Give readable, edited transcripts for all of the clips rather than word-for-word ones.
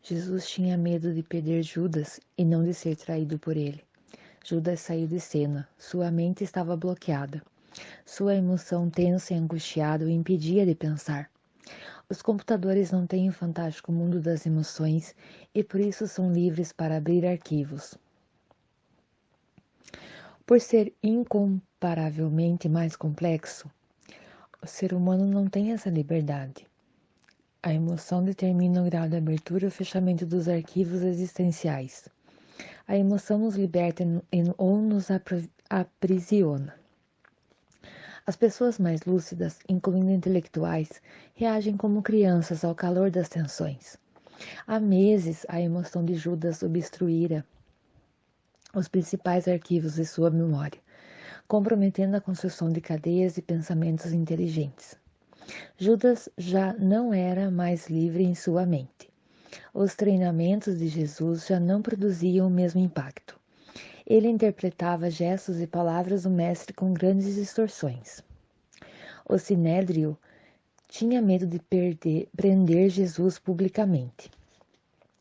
Jesus tinha medo de perder Judas e não de ser traído por ele. Judas saiu de cena. Sua mente estava bloqueada. Sua emoção tensa e angustiada o impedia de pensar. Os computadores não têm o fantástico mundo das emoções e por isso são livres para abrir arquivos. Por ser incomparavelmente mais complexo, o ser humano não tem essa liberdade. A emoção determina o grau de abertura e o fechamento dos arquivos existenciais. A emoção nos liberta ou nos aprisiona. As pessoas mais lúcidas, incluindo intelectuais, reagem como crianças ao calor das tensões. Há meses, a emoção de Judas obstruíra os principais arquivos de sua memória, comprometendo a construção de cadeias de pensamentos inteligentes. Judas já não era mais livre em sua mente. Os treinamentos de Jesus já não produziam o mesmo impacto. Ele interpretava gestos e palavras do mestre com grandes distorções. O sinédrio tinha medo de prender Jesus publicamente.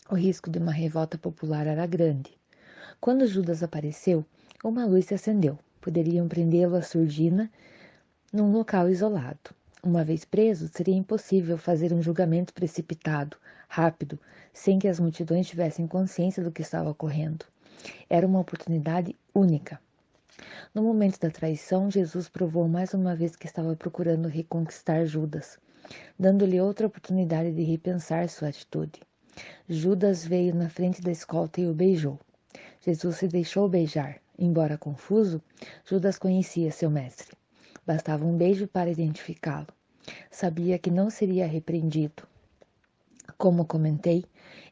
O risco de uma revolta popular era grande. Quando Judas apareceu, uma luz se acendeu. Poderiam prendê-lo à surdina num local isolado. Uma vez preso, seria impossível fazer um julgamento precipitado, rápido, sem que as multidões tivessem consciência do que estava ocorrendo. Era uma oportunidade única. No momento da traição, Jesus provou mais uma vez que estava procurando reconquistar Judas, dando-lhe outra oportunidade de repensar sua atitude. Judas veio na frente da escolta e o beijou. Jesus se deixou beijar. Embora confuso, Judas conhecia seu mestre. Bastava um beijo para identificá-lo. Sabia que não seria repreendido. Como comentei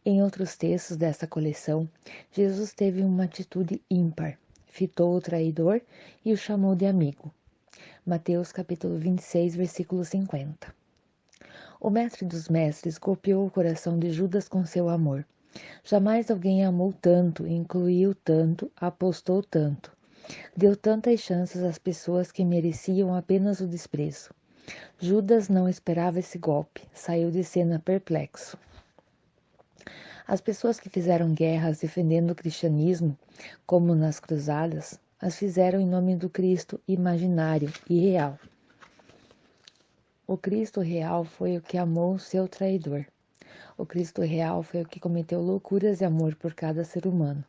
em outros textos dessa coleção, Jesus teve uma atitude ímpar. Fitou o traidor e o chamou de amigo. Mateus capítulo 26, versículo 50. O mestre dos mestres golpeou o coração de Judas com seu amor. Jamais alguém amou tanto, incluiu tanto, apostou tanto. Deu tantas chances às pessoas que mereciam apenas o desprezo. Judas não esperava esse golpe, saiu de cena perplexo. As pessoas que fizeram guerras defendendo o cristianismo, como nas cruzadas, as fizeram em nome do Cristo imaginário e real. O Cristo real foi o que amou seu traidor. O Cristo real foi o que cometeu loucuras de amor por cada ser humano.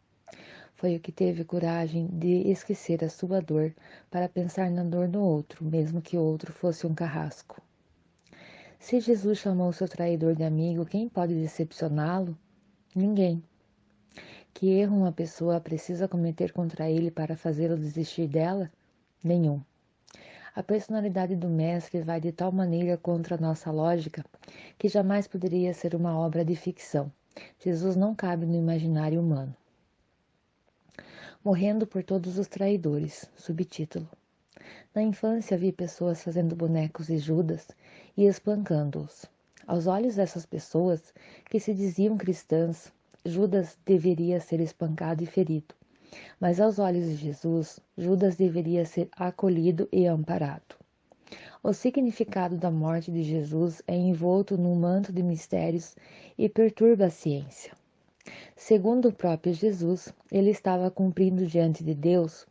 Foi o que teve coragem de esquecer a sua dor para pensar na dor do outro, mesmo que o outro fosse um carrasco. Se Jesus chamou seu traidor de amigo, quem pode decepcioná-lo? Ninguém. Que erro uma pessoa precisa cometer contra ele para fazê-lo desistir dela? Nenhum. A personalidade do mestre vai de tal maneira contra a nossa lógica que jamais poderia ser uma obra de ficção. Jesus não cabe no imaginário humano. Morrendo por todos os traidores. Subtítulo. Na infância vi pessoas fazendo bonecos de Judas e espancando-os. Aos olhos dessas pessoas, que se diziam cristãs, Judas deveria ser espancado e ferido. Mas aos olhos de Jesus, Judas deveria ser acolhido e amparado. O significado da morte de Jesus é envolto num manto de mistérios e perturba a ciência. Segundo o próprio Jesus, ele estava cumprindo diante de Deus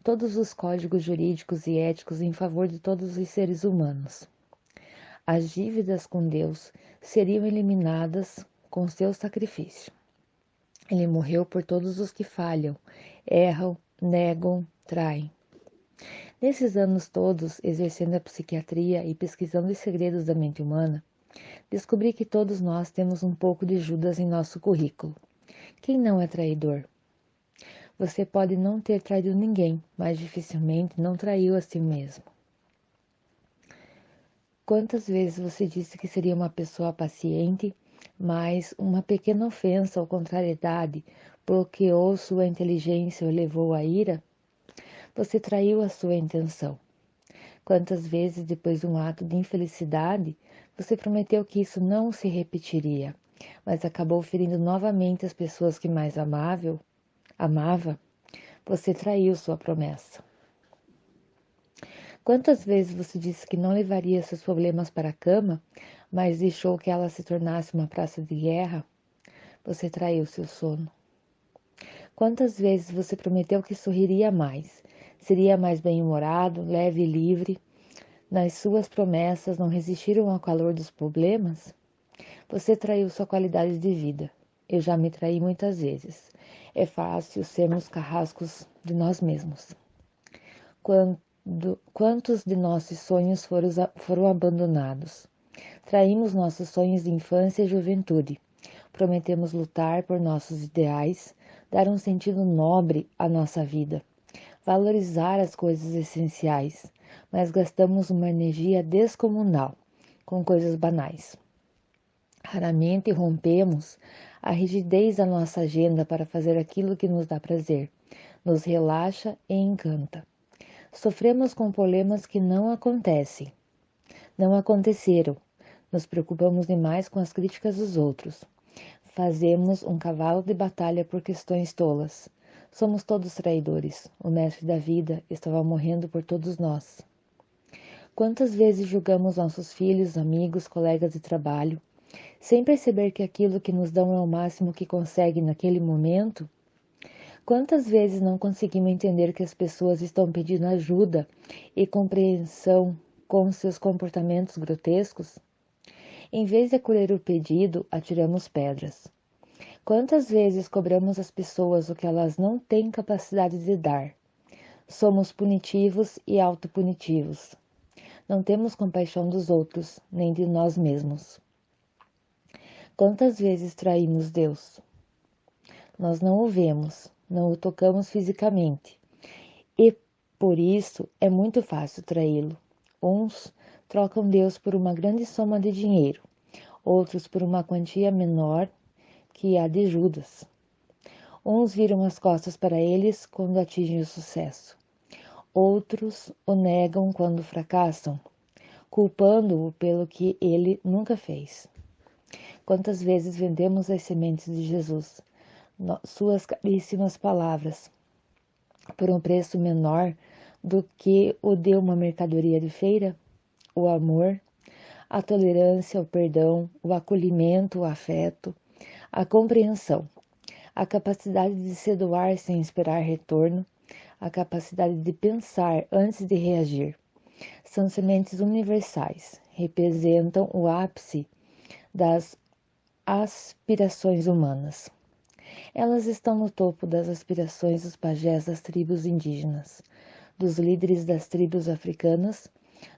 todos os códigos jurídicos e éticos em favor de todos os seres humanos. As dívidas com Deus seriam eliminadas com seu sacrifício. Ele morreu por todos os que falham, erram, negam, traem. Nesses anos todos, exercendo a psiquiatria e pesquisando os segredos da mente humana, descobri que todos nós temos um pouco de Judas em nosso currículo. Quem não é traidor? Você pode não ter traído ninguém, mas dificilmente não traiu a si mesmo. Quantas vezes você disse que seria uma pessoa paciente, mas uma pequena ofensa ou contrariedade bloqueou sua inteligência ou levou à ira? Você traiu a sua intenção. Quantas vezes, depois de um ato de infelicidade, você prometeu que isso não se repetiria, mas acabou ferindo novamente as pessoas que mais amava? Você traiu sua promessa. Quantas vezes você disse que não levaria seus problemas para a cama, mas deixou que ela se tornasse uma praça de guerra? você traiu seu sono? Quantas vezes você prometeu que sorriria mais, seria mais bem-humorado, leve e livre? Nas suas promessas não resistiram ao calor dos problemas? Você traiu sua qualidade de vida. Eu já me traí muitas vezes. É fácil sermos carrascos de nós mesmos. Quantos de nossos sonhos foram abandonados? Traímos nossos sonhos de infância e juventude. Prometemos lutar por nossos ideais, dar um sentido nobre à nossa vida, valorizar as coisas essenciais, mas gastamos uma energia descomunal com coisas banais. Raramente rompemos a rigidez da nossa agenda para fazer aquilo que nos dá prazer, nos relaxa e encanta. Sofremos com problemas que não aconteceram. Nos preocupamos demais com as críticas dos outros. Fazemos um cavalo de batalha por questões tolas. Somos todos traidores. O mestre da vida estava morrendo por todos nós. Quantas vezes julgamos nossos filhos, amigos, colegas de trabalho, sem perceber que aquilo que nos dão é o máximo que conseguem naquele momento? Quantas vezes não conseguimos entender que as pessoas estão pedindo ajuda e compreensão com seus comportamentos grotescos? Em vez de acolher o pedido, atiramos pedras. Quantas vezes cobramos às pessoas o que elas não têm capacidade de dar? Somos punitivos e autopunitivos. Não temos compaixão dos outros, nem de nós mesmos. Quantas vezes traímos Deus? Nós não o vemos, não o tocamos fisicamente. E, por isso, é muito fácil traí-lo. Uns trocam Deus por uma grande soma de dinheiro, outros por uma quantia menor que a de Judas. Uns viram as costas para eles quando atingem o sucesso. Outros o negam quando fracassam, culpando-o pelo que ele nunca fez. Quantas vezes vendemos as sementes de Jesus, suas caríssimas palavras, por um preço menor do que o de uma mercadoria de feira? O amor, a tolerância, o perdão, o acolhimento, o afeto, a compreensão, a capacidade de se doar sem esperar retorno, a capacidade de pensar antes de reagir. São sementes universais, representam o ápice das aspirações humanas. Elas estão no topo das aspirações dos pajés das tribos indígenas, dos líderes das tribos africanas,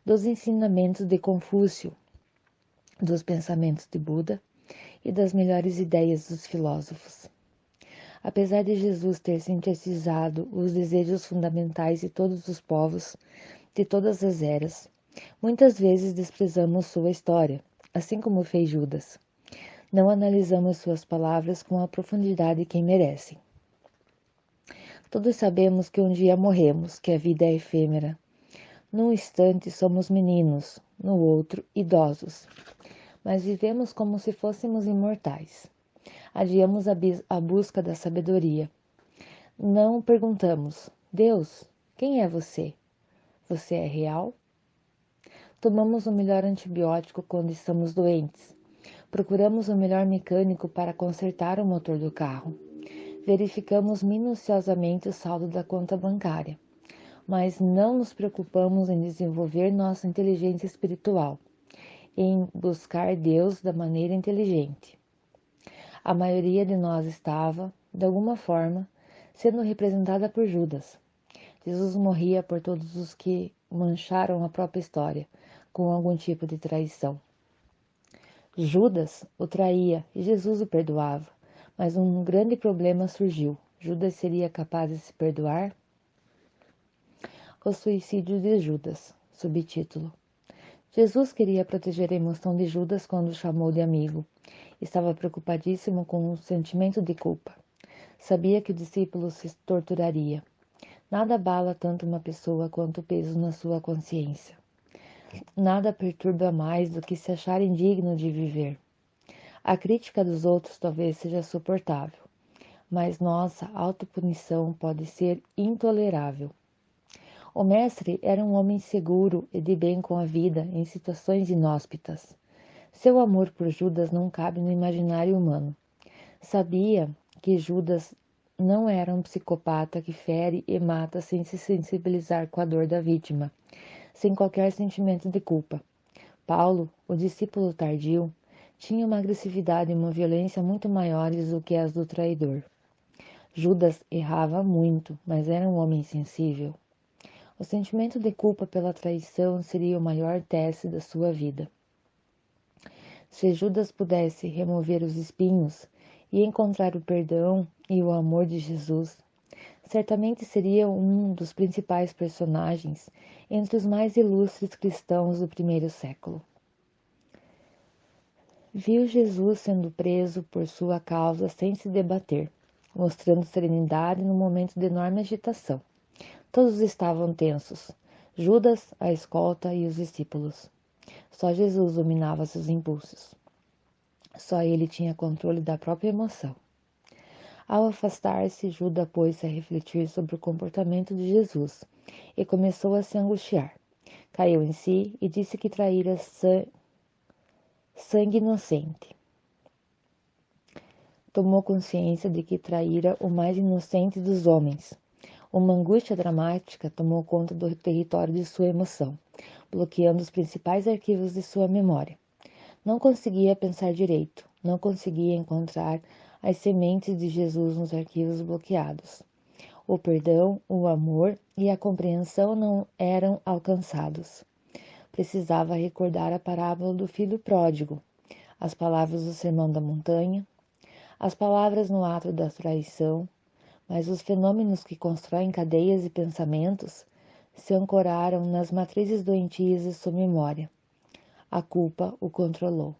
dos ensinamentos de Confúcio, dos pensamentos de Buda e das melhores ideias dos filósofos. Apesar de Jesus ter sintetizado os desejos fundamentais de todos os povos, de todas as eras, muitas vezes desprezamos sua história, assim como fez Judas. Não analisamos suas palavras com a profundidade que merecem. Todos sabemos que um dia morremos, que a vida é efêmera. Num instante somos meninos, no outro idosos. Mas vivemos como se fôssemos imortais. Adiamos a busca da sabedoria. Não perguntamos: Deus, quem é você? Você é real? Tomamos o melhor antibiótico quando estamos doentes. Procuramos o melhor mecânico para consertar o motor do carro. Verificamos minuciosamente o saldo da conta bancária, mas não nos preocupamos em desenvolver nossa inteligência espiritual, em buscar Deus da maneira inteligente. A maioria de nós estava, de alguma forma, sendo representada por Judas. Jesus morria por todos os que mancharam a própria história com algum tipo de traição. Judas o traía e Jesus o perdoava, mas um grande problema surgiu. Judas seria capaz de se perdoar? O suicídio de Judas. Subtítulo: Jesus queria proteger a emoção de Judas quando o chamou de amigo. Estava preocupadíssimo com o sentimento de culpa. Sabia que o discípulo se torturaria. Nada abala tanto uma pessoa quanto o peso na sua consciência. Nada perturba mais do que se achar indigno de viver. A crítica dos outros talvez seja suportável, mas nossa autopunição pode ser intolerável. O mestre era um homem seguro e de bem com a vida em situações inóspitas. Seu amor por Judas não cabe no imaginário humano. Sabia que Judas não era um psicopata que fere e mata sem se sensibilizar com a dor da vítima, sem qualquer sentimento de culpa. Paulo, o discípulo tardio, tinha uma agressividade e uma violência muito maiores do que as do traidor. Judas errava muito, mas era um homem sensível. O sentimento de culpa pela traição seria o maior teste da sua vida. Se Judas pudesse remover os espinhos e encontrar o perdão e o amor de Jesus, certamente seria um dos principais personagens entre os mais ilustres cristãos do primeiro século. Viu Jesus sendo preso por sua causa sem se debater, mostrando serenidade no momento de enorme agitação. Todos estavam tensos, Judas, a escolta e os discípulos. Só Jesus dominava seus impulsos. Só ele tinha controle da própria emoção. Ao afastar-se, Judas pôs-se a refletir sobre o comportamento de Jesus e começou a se angustiar. Caiu em si e disse que traíra sangue inocente. Tomou consciência de que traíra o mais inocente dos homens. Uma angústia dramática tomou conta do território de sua emoção, bloqueando os principais arquivos de sua memória. Não conseguia pensar direito, não conseguia encontrar as sementes de Jesus nos arquivos bloqueados. O perdão, o amor e a compreensão não eram alcançados. Precisava recordar a parábola do filho pródigo, as palavras do Sermão da Montanha, as palavras no ato da traição, mas os fenômenos que constroem cadeias e pensamentos se ancoraram nas matrizes doentias de sua memória. A culpa o controlou.